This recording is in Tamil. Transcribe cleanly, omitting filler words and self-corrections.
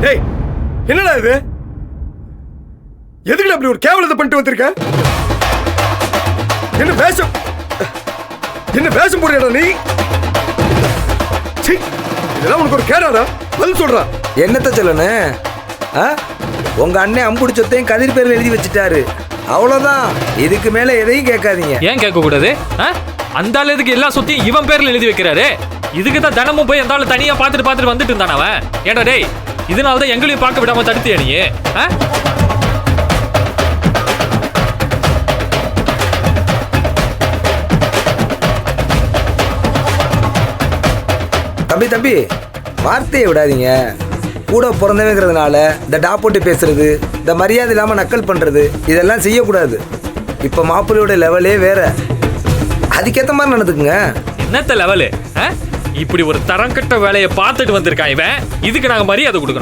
டேய் என்னடா இது? எதுக்குடா அப்படி ஒரு கேவலத்தை பண்ணிட்டு வந்திருக்க? என்ன வேஷம் போடுறா நீ? சீ, இதெல்லாம் உனக்கு ஒரு கேடாடா? பதில் சொல்றா. என்னத்த சொல்லணும்? உங்க அண்ணன் அம்புடி சொத்தையும் கதிர் பேர்ல எழுதி வச்சுட்டாரு, அவ்வளவுதான். இதுக்கு மேல எதையும் கேட்காதீங்க. ஏன் கேட்க கூடாது? அந்த ஆளு இதுக்கு எல்லா சொத்தையும் இவன் பேர்ல எழுதி வைக்கிறாரு. இதுக்கு தான் தினமும் போய் அந்த ஆளு தனியா பார்த்துட்டு வந்துட்டு இருந்தான் அவன். ஏண்டா டேய், இதனாலதான் எங்களையும் பார்க்க விடாம தடுத்தியா நீ? தம்பி வார்த்தையை விடாதீங்க. கூட பிறந்தவங்கிறதுனால இந்த டாப்போட்டு பேசுறது, இந்த மரியாதை இல்லாம நக்கல் பண்றது, இதெல்லாம் செய்யக்கூடாது. இப்ப மாப்பிள்ளையோட லெவலே வேற. அதுக்கேற்ற மாதிரி நடந்துக்குங்க. என்னத்த லெவலு? இப்படி ஒரு தரம் கட்ட வேலையை பார்த்துட்டு வந்திருக்கான் இவன். இதுக்கு நாங்க மரியாதை கொடுக்கணும்.